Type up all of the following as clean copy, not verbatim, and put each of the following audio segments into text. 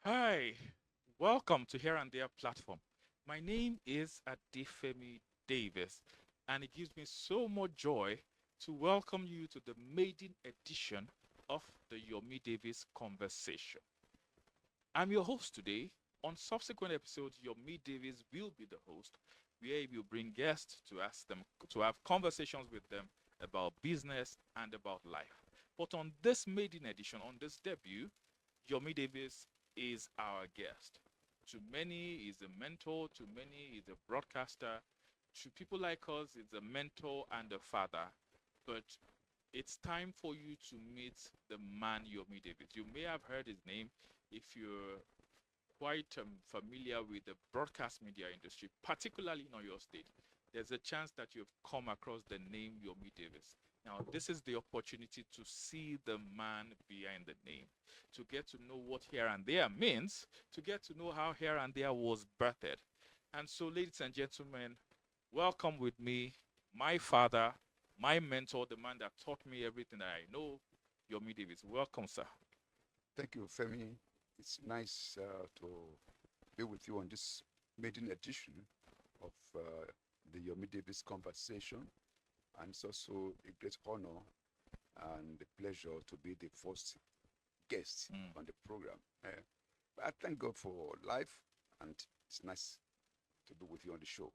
Hi, welcome to Here and There platform. My name is Adefemi Davis, and it gives me so much joy to welcome you to the maiden edition of the Yomi Davis Conversation. I'm your host today. On subsequent episodes, Yomi Davis will be the host, where we will bring guests to ask them to have conversations with them about business and about life. But on this maiden edition, on this debut, Yomi Davis is our guest. To many, he's a mentor. To many, he's a broadcaster. To people like us, he's a mentor and a father. But it's time for you to meet the man Yomi Davis. You may have heard his name if you're quite familiar with the broadcast media industry, particularly in your state. There's a chance that you've come across the name Yomi Davis. Now, this is the opportunity to see the man behind the name, to get to know what Here and There means, to get to know how Here and There was birthed. And so, ladies and gentlemen, welcome with me, my father, my mentor, the man that taught me everything that I know, Yomi Davis. Welcome, sir. Thank you, Femi. It's nice to be with you on this maiden edition of the Yomi Davis conversation. And it's also a great honor and a pleasure to be the first guest Mm. on the program. But I thank God for life, and it's nice to be with you on the show.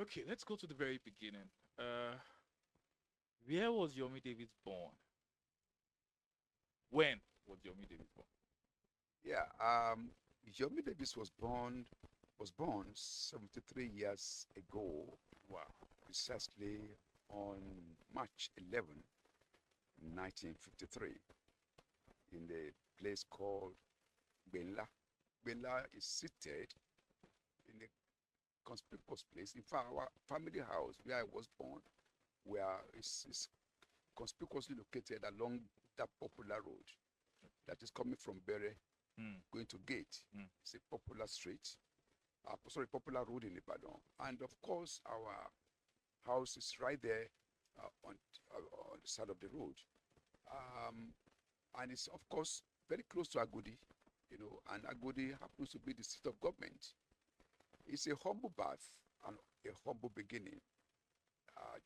Okay, let's go to the very beginning. Uh, where was Yomi Davis born? When was Yomi Davis born? Yeah, Yomi Davis was born 73 years ago, Wow. precisely on March 11, 1953, in the place called Benla. Benla is seated in a conspicuous place. In fact, our family house where I was born, is conspicuously located along that popular road that is coming from Bere Mm, going to Gate. mm, It's a popular street, popular road in Ibadan. And of course, our house is right there on the side of the road. Um, and it's, of course, very close to Agodi, and Agodi happens to be the seat of government. It's a humble birth and a humble beginning,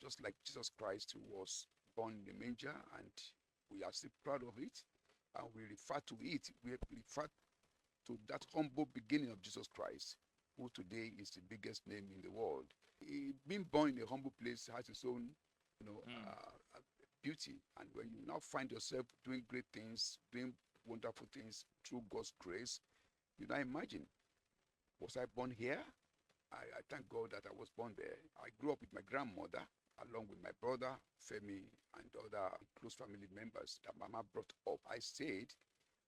just like Jesus Christ, who was born in the manger, and we are still proud of it. And we refer to it, we refer to that humble beginning of Jesus Christ, who today is the biggest name in the world. Being born in a humble place has its own, you know, mm. uh, beauty. And when you now find yourself doing great things, doing wonderful things through God's grace, you now imagine, was I born here? I thank God that I was born there. I grew up with my grandmother, along with my brother, Femi, and other close family members that Mama brought up. I stayed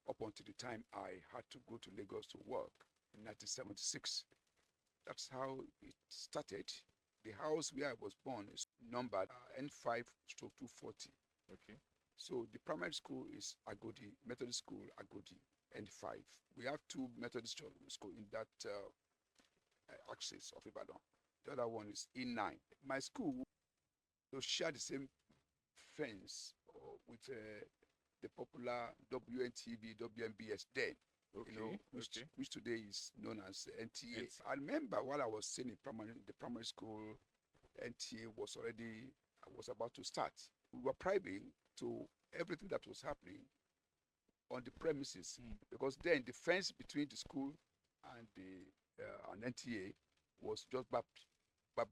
up until the time I had to go to Lagos to work in 1976. That's how it started. The house where I was born is numbered N5 stroke 240. Okay. So the primary school is Agodi, Methodist School, Agodi, N5. We have two Methodist school in that axis of Ibadan. The other one is E9. My school, they share the same fence with the popular WNTV, WNBS then, Okay. Okay. which today is known as NTA. It's I remember while I was staying in the primary school, NTA was about to start. We were privy to everything that was happening on the premises, mm, because then the fence between the school and the and NTA was just barbed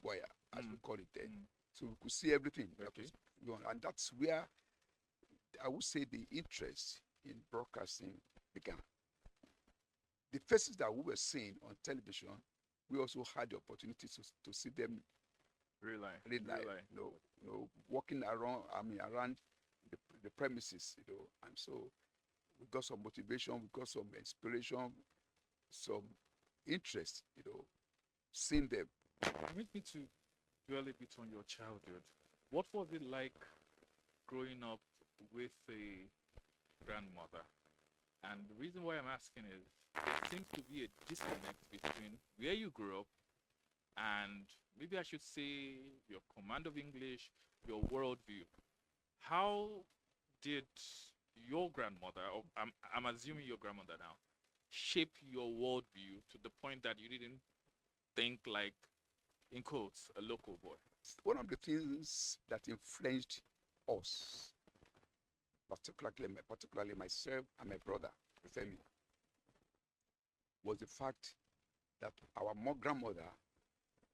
wire, as we mm, call it then. mm. So we could see everything that Okay. was going on, and that's where I would say the interest in broadcasting began. The faces that we were seeing on television, we also had the opportunity to see them Real life. real Real life, life. walking around, around the premises, and so we got some motivation, we got some inspiration, some interest, seeing them. Permit me to dwell a bit on your childhood. What was it like growing up with a grandmother? And the reason why I'm asking is there seems to be a disconnect between where you grew up and maybe I should say your command of English, your worldview. How did your grandmother, or I'm assuming your grandmother now, shape your worldview to the point that you didn't think like, in quotes, a local boy? One of the things that influenced us, particularly myself and my brother, Femi, was the fact that our grandmother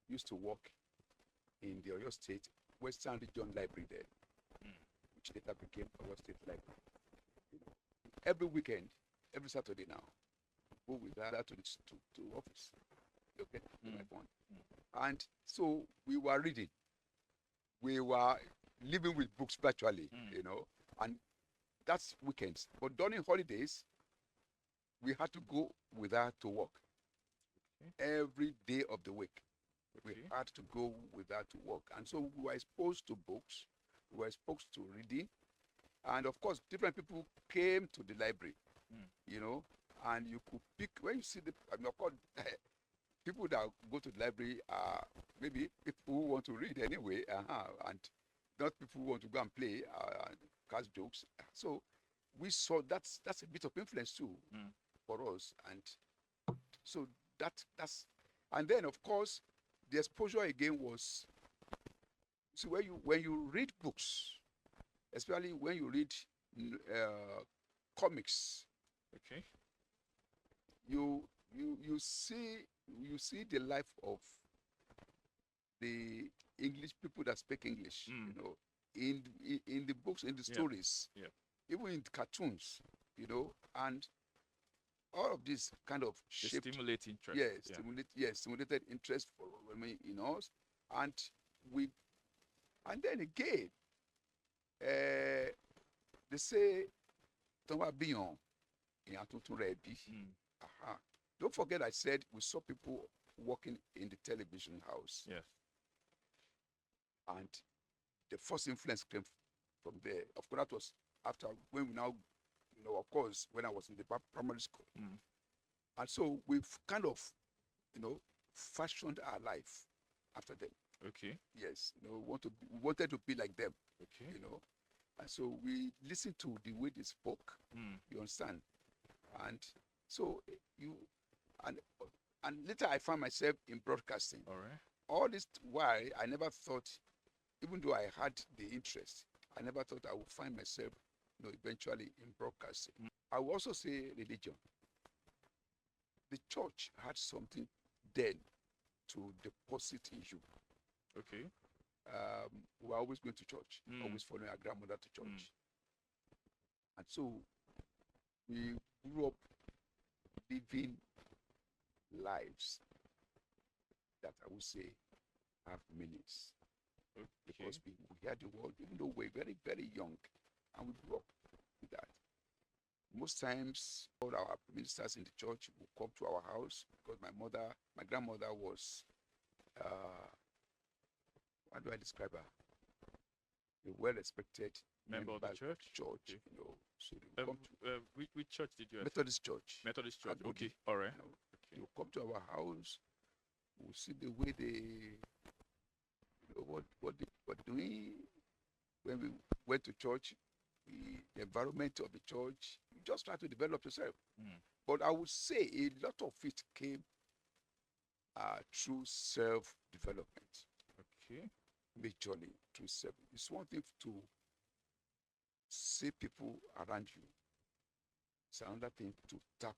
used to work in the Oyo State Western Region Library there, Mm. which later became Oyo State Library. Every weekend, every Saturday now, go with her to office. Okay, to my Mm. phone. Mm. And so we were reading. We were living with books virtually, Mm. and that's weekends. But during holidays, we had to go with her to work Okay. every day of the week. We Okay. had to go with her to work. And so we were exposed to books, we were exposed to reading. And of course, different people came to the library, Mm. and you could pick, when you see of course, people that go to the library are maybe people who want to read anyway, and not people who want to go and play, cast jokes. So we saw that's a bit of influence too Mm. for us. And so that's and then of course the exposure again was, see, when you read books, especially when you read comics, Okay. you see the life of the English people that speak English, Mm. in the books, in the Yep. stories, Yep. even in the cartoons, and all of this kind of They shaped, stimulate interest. Yeah. stimulated interest for, in us. And we and then again, uh, they say tó bá bíyàn èèyàn tuntun rẹ̀ bí. Mm. Aha. Don't forget I said we saw people working in the television house, Yes. and the first influence came from there. Of course, that was after, when we now, of course, when I was in the primary school. Mm. And so we've kind of, fashioned our life after them. Okay. Yes, we wanted to be like them, Okay. And so we listened to the way they spoke. Mm. You understand? And so and and later I found myself in broadcasting. All right. All this while, I never thought, even though I had the interest, I never thought I would find myself, eventually in broadcasting. Mm. I will also say religion. The church had something then to deposit in you. Okay. We were always going to church, Mm. always following our grandmother to church. Mm. And so we grew up living lives that I would say have meanings, Okay. because we hear the word, even though we're very, very young, and we grew up with that. Most times, all our ministers in the church will come to our house, because my grandmother was, how do I describe her? A well-respected Member of the church. Okay. So they will come to Which church did you attend? Methodist Church. Methodist church. Agodi. Okay. All right. They will come to our house. We'll see the way they, what they were doing. When we went to church, the environment of the church, you just try to develop yourself. Mm. But I would say a lot of it came through self-development, Okay. majorly through self. It's one thing to see people around you. It's another thing to tap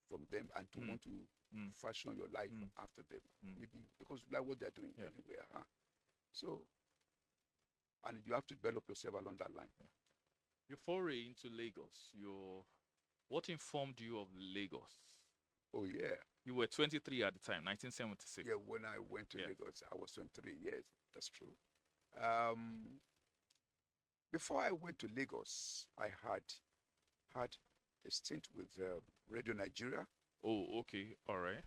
from them and to want to fashion your life after them. Maybe because you like what they're doing anyway. So, and you have to develop yourself along that line. Your foray into Lagos. What informed you of Lagos? Oh yeah. You were 23 at the time, 1976. Yeah, when I went to Yeah. Lagos, I was 23 years. That's true. Before I went to Lagos, I had a stint with Radio Nigeria. Oh, okay. All right.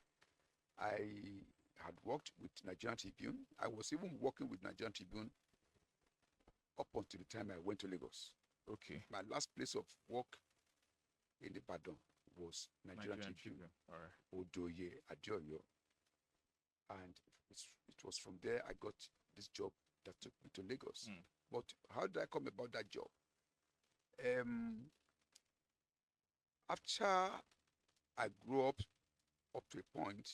I had worked with Nigerian Tribune. I was even working with Nigerian Tribune up until the time I went to Lagos. Okay. My last place of work in Ibadan was Nigerian Tribune. All right. Odoye Adeoyo. And it was from there I got this job that took me to Lagos. Mm. But how did I come about that job? After I grew up to a point.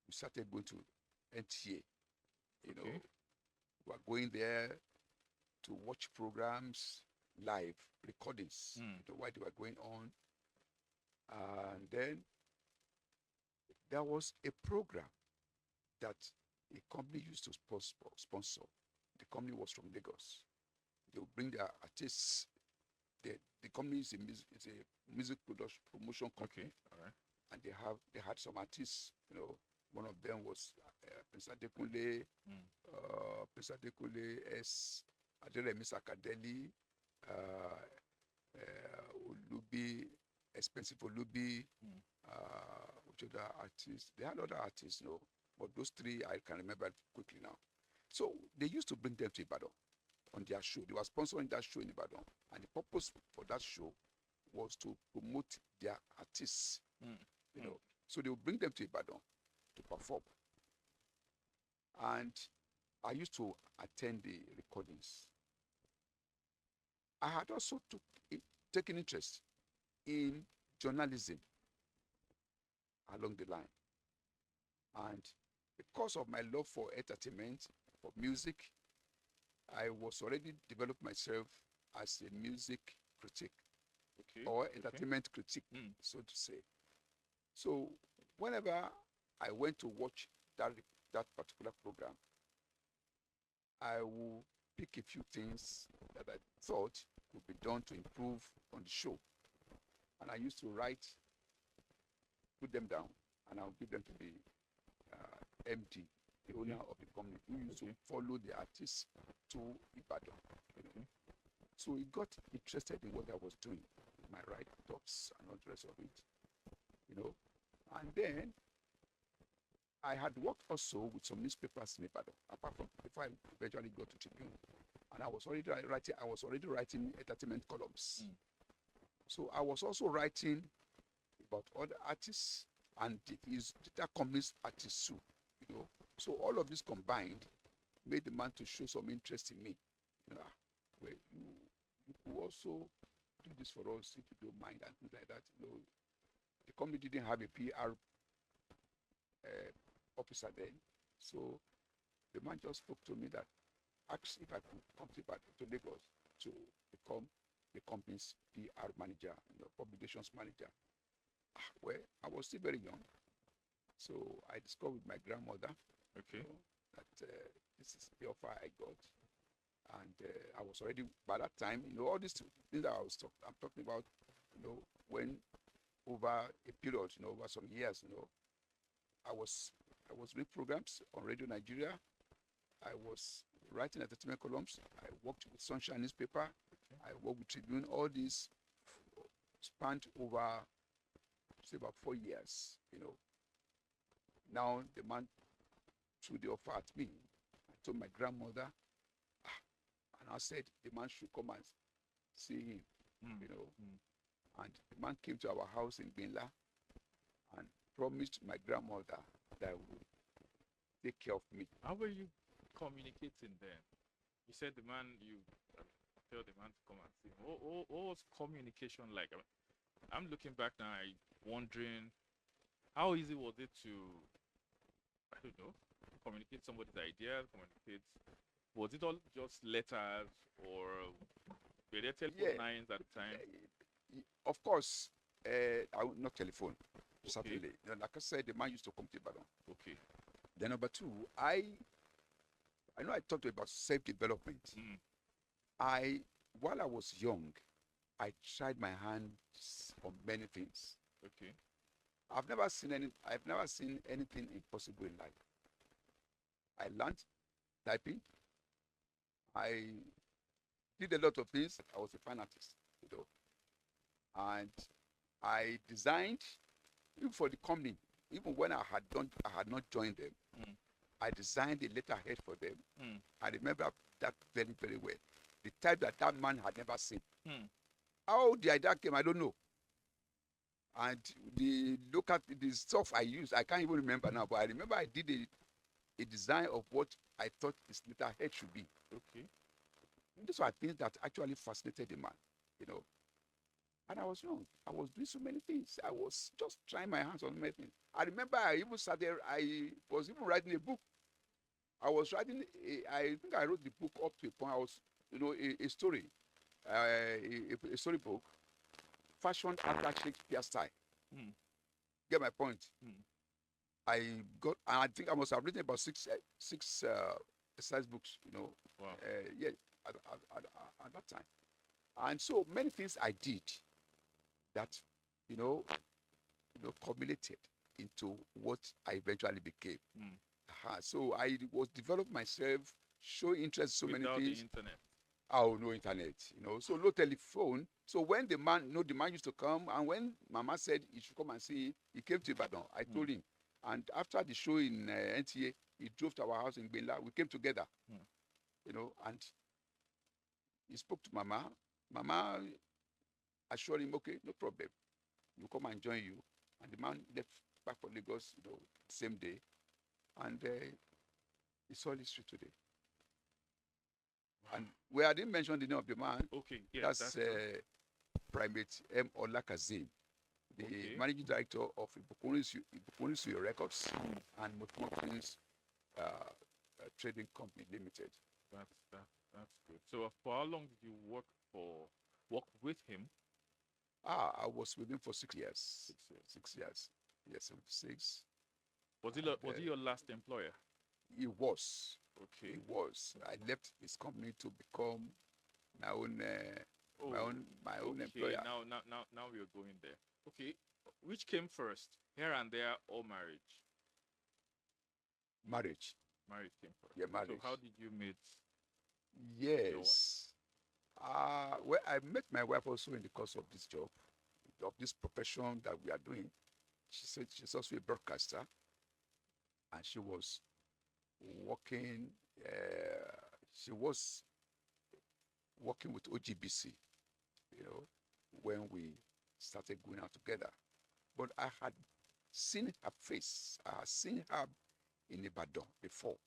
We started going to NTA. You know, Okay. we were going there to watch programs live, recordings. Mm. While they were going on, and then there was a program that a company used to sponsor. The company was from Lagos. They would bring their artists. The company is a music production promotion company, Okay. All right. and they had some artists. One of them was Prince Adekunle, Mm. Prince Adekunle S. Adelemi Sakadeli, uh, Olubi, Expensive Olubi, Mm. which other artists? They had other artists, but those three I can remember quickly now. So they used to bring them to Ibadan on their show. They were sponsoring that show in Ibadan, and the purpose for that show was to promote their artists. Mm. You Mm. know, so they would bring them to Ibadan to perform, and I used to attend the recordings. I had also taken interest in journalism along the line, and because of my love for entertainment, for music, I was already developed myself as a music critic Okay. or Okay. entertainment critic, Mm. so to say. So whenever I went to watch that particular program, I will pick a few things that I thought could be done to improve on the show, and I used to put them down, and I'll give them to the MD, the Okay. owner of the company, who used to Okay. follow the artists to Ibadan. Okay. So he got interested in what I was doing, my write-ups and all the rest of it, you know. And then I had worked also with some newspapers in Ibadan, apart from before I eventually got to Tribune. And I was already writing entertainment columns. Mm. So I was also writing about other artists and his data companies artists too, So all of this combined made the man to show some interest in me. Well, you could also do this for us if you don't mind and things like that. The company didn't have a PR officer then, so the man just spoke to me that asked if I could come to Lagos to become the company's PR manager, publications manager. Well, I was still very young, so I discovered with my grandmother, Okay. that this is the offer I got, and I was already by that time, all these things that I'm talking about, when over a period, over some years, I was doing programs on Radio Nigeria. I was writing entertainment columns. I worked with Sunshine newspaper. Okay. I worked with Tribune. All these spanned over, say, about 4 years. Now the man threw the offer at me. I told my grandmother, and I said the man should come and see him. Mm. You know, Mm. and the man came to our house in Binla and promised my grandmother that he would take care of me. How were you communicating then? You said you tell the man to come and see. What was communication like? I'm looking back now, wondering how easy was it to, I don't know, communicate somebody's ideas, was it all just letters or were there telephone Yeah, lines at the time? of course, not telephone, Okay. certainly. Like I said, the man used to come to Ibadan. Okay. Then number two, I know I talked about self-development. Mm. While I was young, I tried my hands on many things. Okay. I've never seen anything impossible in life. I learned typing. I did a lot of things. I was a fine artist, and I designed even for the company. Even when I had not joined them. Mm. I designed a letterhead for them. Mm. I remember that very, very well. The type that man had never seen. Mm. How the idea came, I don't know. And the stuff I used, I can't even remember now, but I remember I did a design of what I thought his letterhead should be. Okay. These were things that actually fascinated the man, And I was young. I was doing so many things. I was just trying my hands on many things. I remember I even started, I was even writing a book. I was writing, I think I wrote the book up to a point. I was, a story, a storybook, fashioned after Shakespeare style. Mm. Get my point? Mm. I got, and I think I must have written about six exercise books, Wow. yeah, at that time. And so many things I did that, you know, culminated into what I eventually became. Mm. So I was developing myself, showing interest in so many Without the things. internet. Oh, no internet, so no telephone. So when the man used to come, and when Mama said he should come and see it, he came to Ibadan. I Mm. told him, and after the show in NTA, he drove to our house in Benla. We came together, Mm. and he spoke to Mama. Mama assured him, okay, no problem, we'll come and join you. And the man left back for Lagos, same day, and it's all history today. Wow. And where I didn't mention the name of the man, Okay, yeah, that's that's true. Primate M. Ola Kazim, the Okay. managing director of Ibukunri Records Mm. and Motomoto's Trading Company Limited. That's good. So for how long did you work with him? I was with him for 6 years. 6 years. 6 years. Yes, 6. Was he your last employer? He was. Okay. He was. I left his company to become my own, Oh, my own okay. employer. Now we are going there. Okay. Which came first, Here and There or marriage? Marriage. Marriage came first. Yeah, So how marriage. did you meet your wife? Yes. Well, I met my wife also in the course of this job, of this profession that we are doing. She said she's also a broadcaster, and she was working. She was working with OGBC, when we started going out together. But I had seen her face. I had seen her in Ibadan before,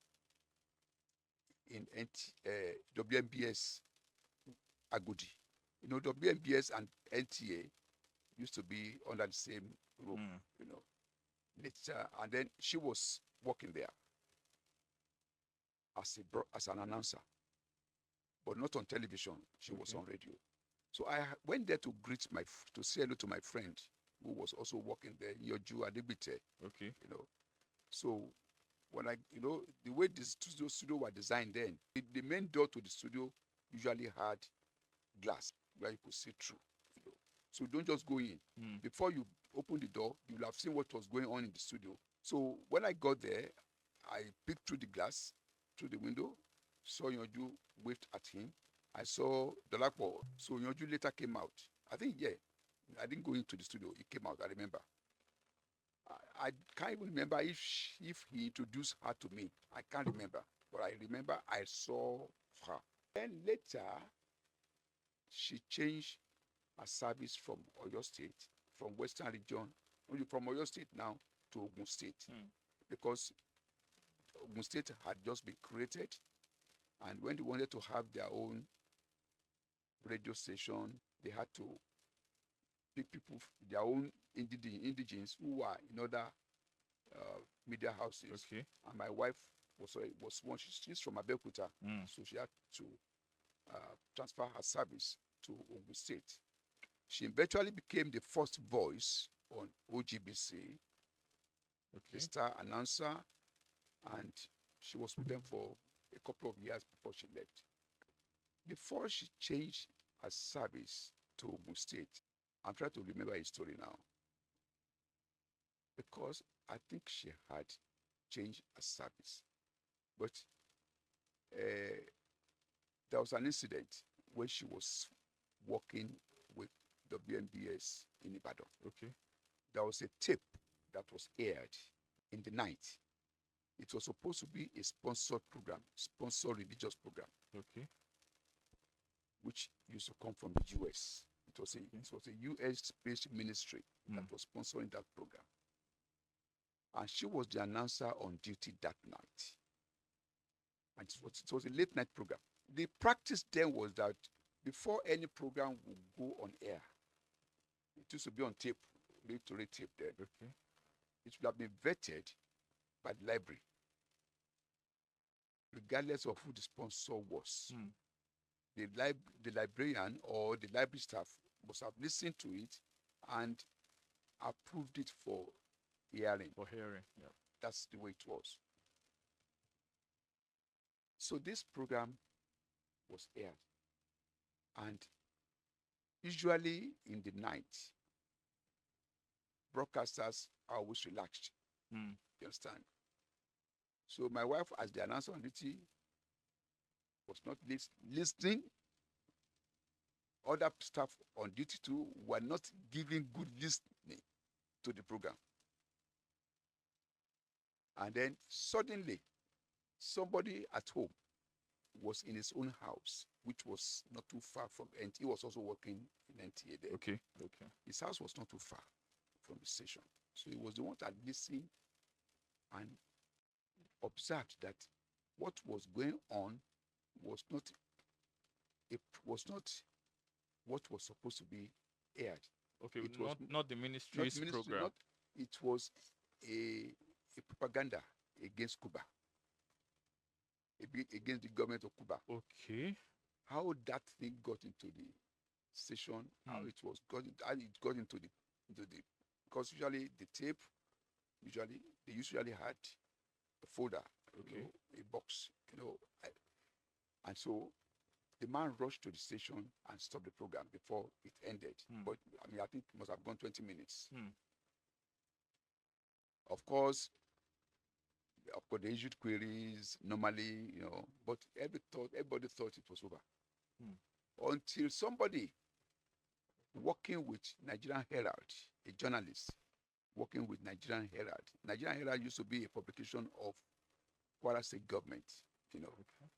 in WMBS Agodi. WMBS and NTA used to be under the same roof, Mm. Later, and then she was working there as an announcer, but not on television. She was Okay. on radio. So I went there to to say hello to my friend who was also working there, Yoju Adibite, Okay. So when the way the studio were designed then, the main door to the studio usually had glass where you could see through. So don't just go in. Mm. Before you open the door, you'll have seen what was going on in the studio. So when I got there, I peeked through the glass, through the window, saw Yonju, waved at him. I saw Dolapo. So Yonju later came out. I think, yeah, I didn't go into the studio. He came out, I remember. I can't even remember if he introduced her to me. I can't remember. But I remember I saw her. Then later, she changed her service from Oyo State, from Western region, only from Oyo State now to Ogun State, Mm. because Ogun State had just been created, and when they wanted to have their own radio station, they had to pick people, their own indigenes who were in other media houses. Okay. And my wife was one. She's from Abeokuta, Mm. so she had to transfer her service to Ogun State. She eventually became the first voice on OGBC, the Okay. star announcer, and she was with them for a couple of years before she left. Before she changed her service to Ogun State, I'm trying to remember her story now, because I think she had changed her service. But there was an incident when she was working with WNBS in Ibadan. Okay. There was a tape that was aired in the night. It was supposed to be a sponsored program, sponsored religious program, Okay. which used to come from the US. It was a US-based ministry that Mm. was sponsoring that program. And she was the announcer on duty that night. And it was a late night program. The practice then was that before any program would go on air, used to be on tape, read to read tape then. Okay. It should have been vetted by the library, regardless of who the sponsor was. Hmm. The librarian or the library staff must have listened to it and approved it for hearing. For hearing. Yeah. That's the way it was. So this program was aired, and usually in the night, broadcasters are always relaxed. Hmm. You understand? So my wife, as the announcer on duty, was not listening. Other staff on duty too were not giving good listening to the program. And then suddenly, somebody at home was in his own house, which was not too far from NTA. He was also working in NTA there. Okay. Okay. His house was not too far from the station. So he was the one that listened and observed that what was going on was not what was supposed to be aired. Okay. It was not the ministry's program. It was a propaganda against Cuba, against the government of Cuba. Okay. How that thing got into the station, how it got into the because usually the tape, they usually had a folder, Okay. a box, and so the man rushed to the station and stopped the program before it ended. But I mean, I think it must have gone 20 minutes. Of course, they issued queries normally, but everybody thought it was over. Until somebody working with Nigerian Herald, a journalist working with Nigerian Herald. Nigerian Herald used to be a publication of Kwara State government, Okay.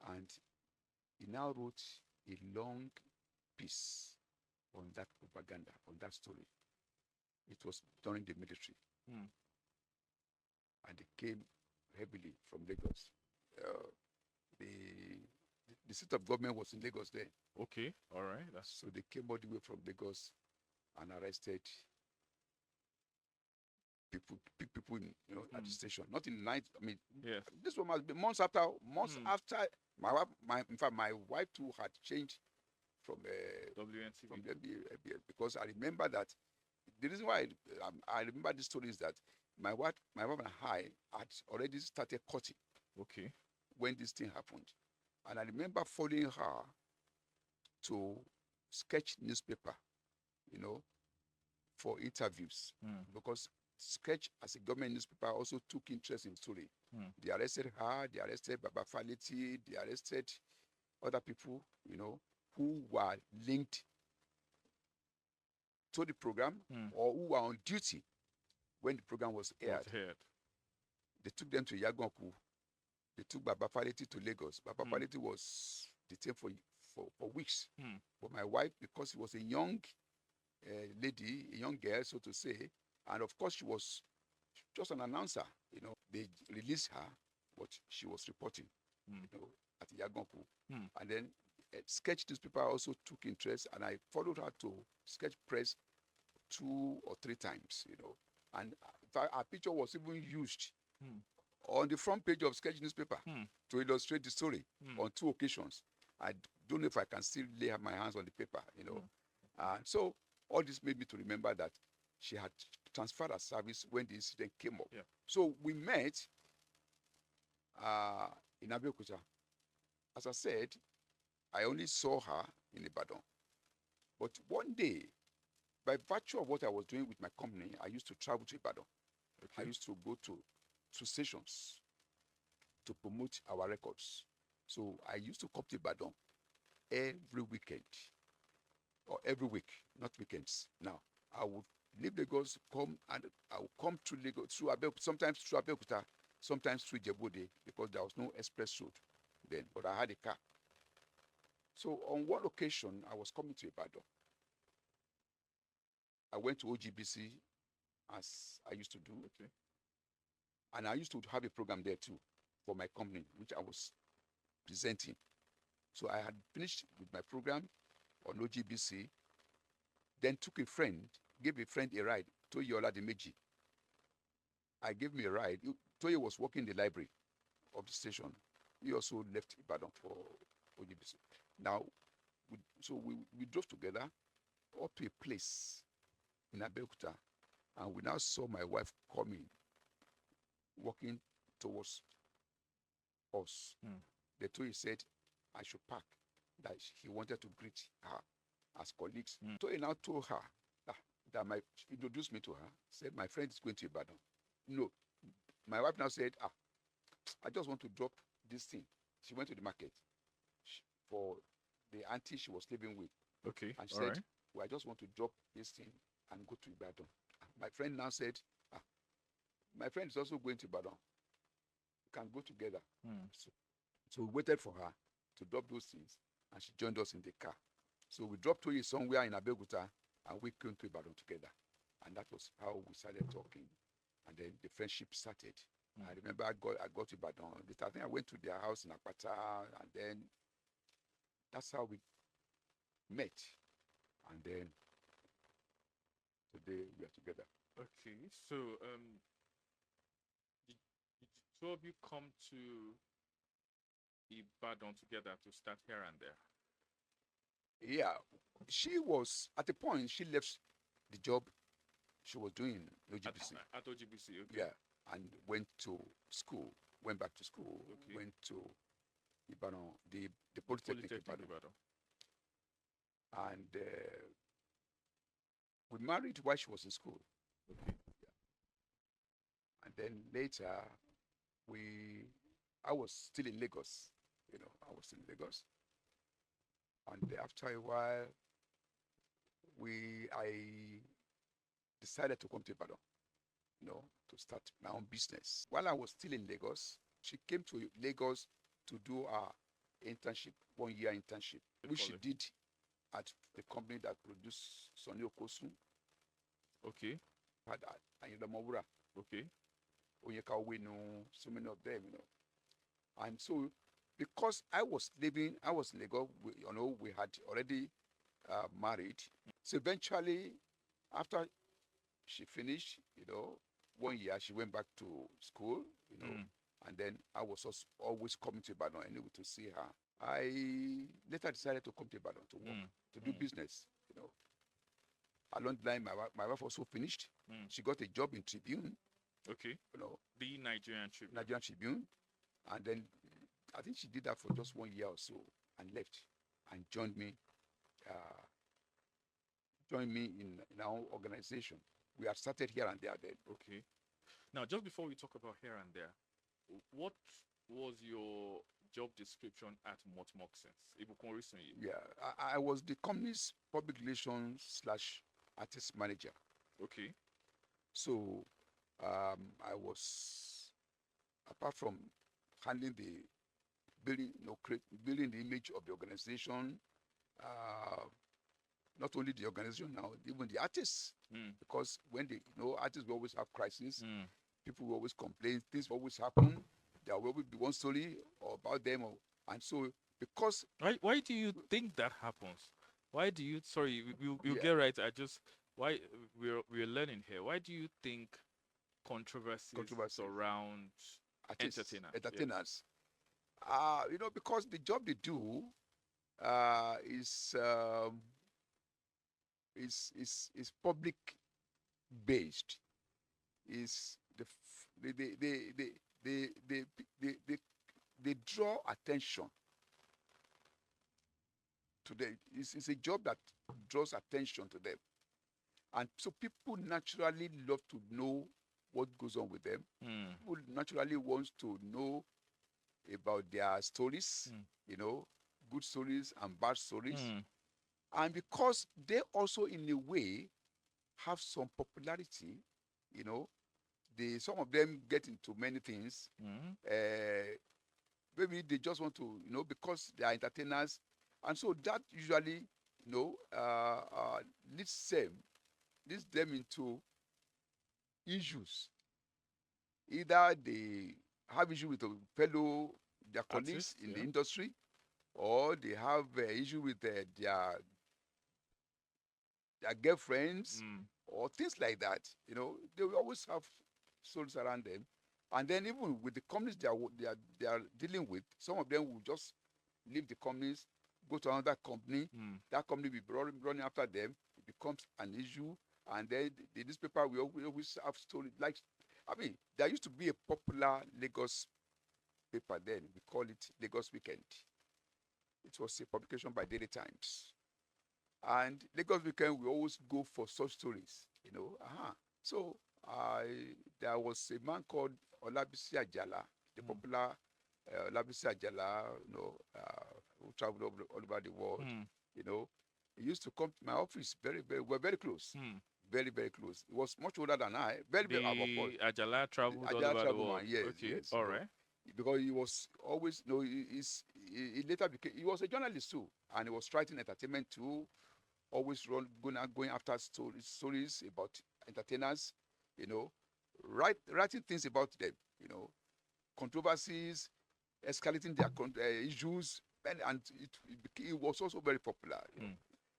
and he now wrote a long piece on that propaganda, on that story. It was during the military. And they came heavily from Lagos. The seat of government was in Lagos then. Okay. All right. So they came all the way from Lagos and arrested people at the station. Not in the night. I mean, yes. This one must be months after. My wife too had changed from WNTV. from because I remember that the reason why I remember this story is that my wife and I had already started cutting. Okay. When this thing happened, and I remember following her to Sketch newspaper, for interviews, because Sketch as a government newspaper also took interest in the story. They arrested her, they arrested Baba Faleti, they arrested other people, who were linked to the program or who were on duty when the program was aired. They took them to Yagonku. They took Baba Faleti to Lagos. Baba Faleti was detained for weeks. But my wife, because she was a young lady, a young girl, so to say, and of course she was just an announcer, they released her, but she was reporting, at Yagonku. And then Sketch newspaper also took interest, and I followed her to Sketch Press 2 or 3 times, and our picture was even used on the front page of Sketch newspaper to illustrate the story on 2 occasions. I don't know if I can still lay my hands on the paper, so all this made me to remember that she had transferred her service when the incident came up. Yeah. So we met in Abeokuta. As I said, I only saw her in Ibadan. But one day, by virtue of what I was doing with my company, I used to travel to Ibadan. Okay. I used to go to stations to promote our records. So I used to come to Ibadan every weekend, or every week, not weekends. Now, I would leave Lagos, I would come to Lagos through Abeokuta, sometimes through Abeokuta, sometimes through Ijebu-Ode, because there was no express road then, but I had a car. So on one occasion, I was coming to Ibadan. I went to OGBC, as I used to do. Okay. And I used to have a program there too for my company, which I was presenting. So I had finished with my program on OGBC, then took a friend, gave a friend a ride, Toye Oladimeji. I gave me a ride. Toye was working in the library of the station. He also left Ibadan for OGBC. Now, we drove together up to a place in Abeokuta, and we now saw my wife coming, walking towards us. The Toye said I should park, that he wanted to greet her as colleagues. Toye now told her that introduced me to her, said my friend is going to Ibadan. No, my wife now said, I just want to drop this thing. She went to the market for the auntie she was living with. Okay. And she All said, right. well, I just want to drop this thing and go to Ibadan. My friend now said, my friend is also going to Ibadan. We can go together. So we waited for her to drop those things, and she joined us in the car. So we dropped Toye somewhere in Abeokuta, and we came to Ibadan together. And that was how we started talking. And then the friendship started. I remember I got to Ibadan. I think I went to their house in Akpata, and then that's how we met. And then today we are together. Okay. So did two of you come to Ibadan together to start Here and There? Yeah, she was at the point she left the job she was doing in OGBC. At OGBC, okay. Yeah, and went to school. Went back to school. Okay. Went to Ibadan, the Polytechnic Ibadan. And we married while she was in school. Okay. Yeah. And then later, I was still in Lagos. I was in Lagos. And after a while, I decided to come to Ibadan, to start my own business. While I was still in Lagos, she came to Lagos to do our internship, 1 year internship, which she did at the company that produced Sonny Okosun. Okay. Had Ayinla Mawura. Okay. Onyeka Owenu, so many of them, And so, because I was in Lagos, we had already married. So eventually, after she finished, 1 year, she went back to school, and then I was always coming to Ibadan anyway to see her. I later decided to come to Ibadan to work, to do business, Along the line, my wife also finished. She got a job in Tribune. Okay. The Nigerian Tribune. Nigerian Tribune. And then I think she did that for just 1 year or so and left and joined me in our organization. We had started Here and There then. Okay. Now, just before we talk about Here and There, what was your job description at Motmoxens? Yeah, I was the company's public relations / artist manager. Okay. So I was, apart from handling the building the image of the organization, not only the organization now, even the artists, because when artists will always have crises, people will always complain, things will always happen. There will be one story about them, and so because why do you think that happens? Why do you? Sorry, we'll get right. Why we're learning here. Why do you think controversies around entertainers? Because the job they do is public based. They draw attention to them. It's a job that draws attention to them, and so people naturally love to know what goes on with them. People naturally want to know about their stories, good stories and bad stories. And because they also, in a way, have some popularity, some of them get into many things. Maybe they just want to, because they are entertainers. And so that usually, leads them into issues. Either they have issue with their colleagues in the industry, or they have issue with their their girlfriends, Mm. or things like that. They will always have souls around them. And then even with the companies they are dealing with, some of them will just leave the companies, go to another company. Mm. That company will be running after them. It becomes an issue, and then the newspaper will always have stories like. I mean, there used to be a popular Lagos paper then. We call it Lagos Weekend. It was a publication by Daily Times. And Lagos Weekend, we always go for such stories. So there was a man called Olabisi Ajala, the Mm. popular Olabisi Ajala, who traveled all over the world. Mm. You know, he used to come to my office we're very close, Mm. very, very close. He was much older than I, of course. The Ajala traveled all Ajala over the travel world. man, yes, Okay, yes, all right. because he was always, he later became, he was a journalist too, and he was writing entertainment too, always going after stories about entertainers, you know, writing things about them, you know, controversies, escalating their issues, and it was also very popular. Mm.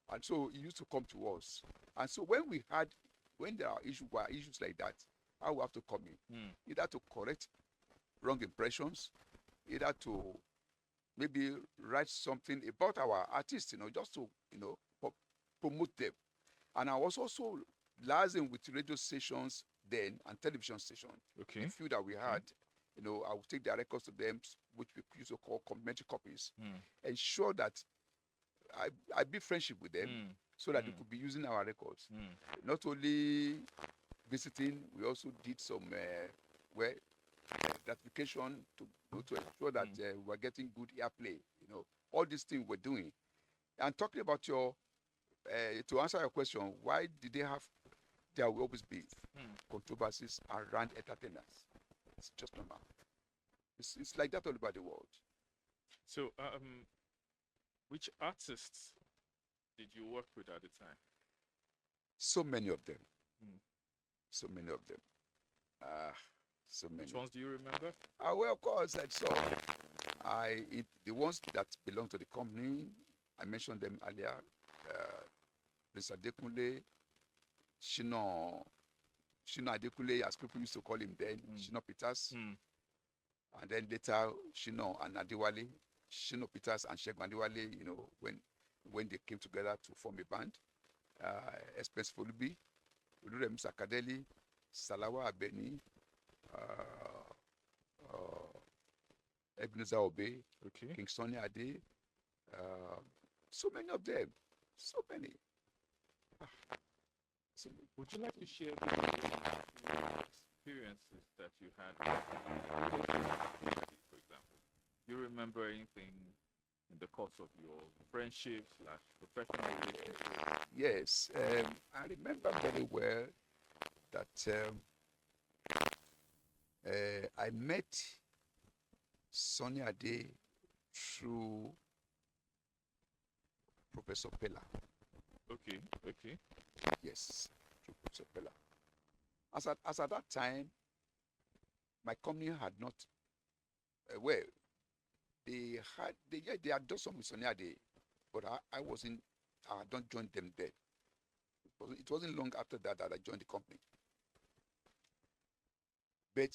And so he used to come to us. And so when there are issues like that, I will have to come in, Mm. either to correct wrong impressions, either to maybe write something about our artists, just to, promote them. And I was also liaising with radio stations then and television stations, the Okay, few that we okay. had. I would take their records to them, which we used to call complimentary copies, Mm. ensure that I build friendship with them Mm. so that they Mm. could be using our records. Mm. Not only visiting, we also did some well, gratification to ensure that Mm. we're getting good airplay. All these things we're doing. And talking about to answer your question, why did they have, there will always be Mm. controversies around entertainers. It's just normal. It's like that all over the world. So, which artists did you work with at the time? So many of them. Mm. So many of them. Uh, so Which many. ones do you remember? Well, of course, I saw. The ones that belong to the company, I mentioned them earlier. Prince Adekunle, Shino, Shino Adekunle, as people used to call him then, Mm. Shino Peters, Mm. and then later Shino and Adewale, Shino Peters and Shegun Adewale, when they came together to form a band. Express Folubi, Oluremi Sakadeli, Salawa Abeni, uh, uh, Ebenezer Obey, Okay. King Sonny Ade, uh, so many of them, so many. So Would you like to share with me experiences that you had working with, for example? Do you remember anything in the course of your friendships, like professional relationships? yes, I remember very well that I met Sonny Ade through Professor Pella. Okay, okay. Yes, through Professor Pella. As at that time, my company had not, well, they had done some with Sonny Ade, but I wasn't, I had not joined them then. It wasn't long after that I joined the company. But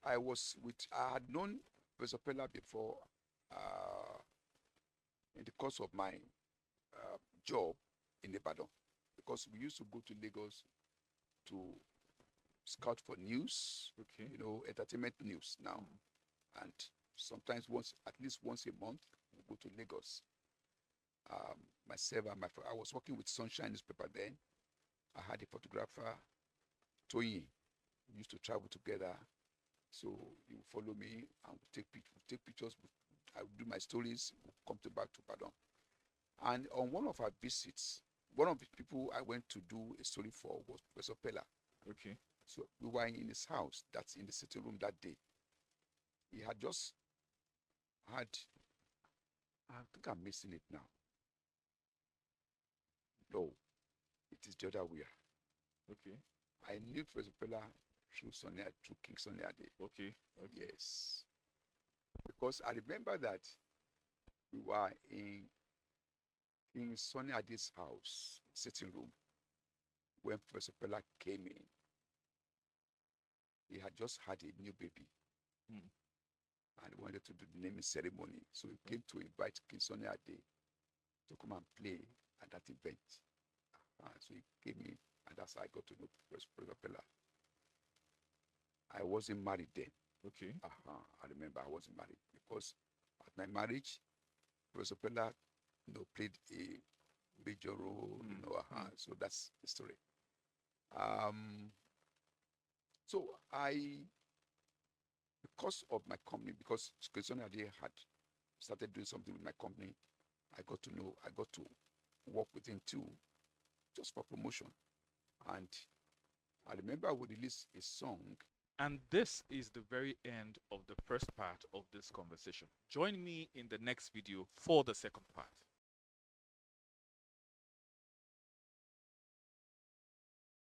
I had known Professor Pella before, uh, in the course of my job in Ibadan, because we used to go to Lagos to scout for news, Okay. entertainment news now. Mm. And sometimes at least once a month, we go to Lagos. Myself and I was working with Sunshine newspaper then. I had a photographer, Toyin. We used to travel together. So he would follow me and we take pictures. I would do my stories, we'll come back to Ibadan. And on one of our visits, one of the people I went to do a story for was Professor Pella. Okay. So we were in his house, that's in the sitting room that day. He had just had, I think I'm missing it now. No, it is the other way. Okay. I knew Professor Pella through King Sonny Ade. Okay. Okay. Yes. Because I remember that we were in in Sonny Ade's house, sitting room, when Professor Pella came in. He had just had a new baby Mm. and wanted to do the naming ceremony. So he came to invite King Sonny Ade to come and play at that event. So he came in, and that's how I got to know Professor Pella. I wasn't married then. Okay. I remember I wasn't married because at my marriage, Professor Pella, played a major role. So that's the story. Um, so because of my company, because Christian Ade had started doing something with my company, I got to work with him too, just for promotion. And I remember we released a song. And this is the very end of the first part of this conversation. Join me in the next video for the second part.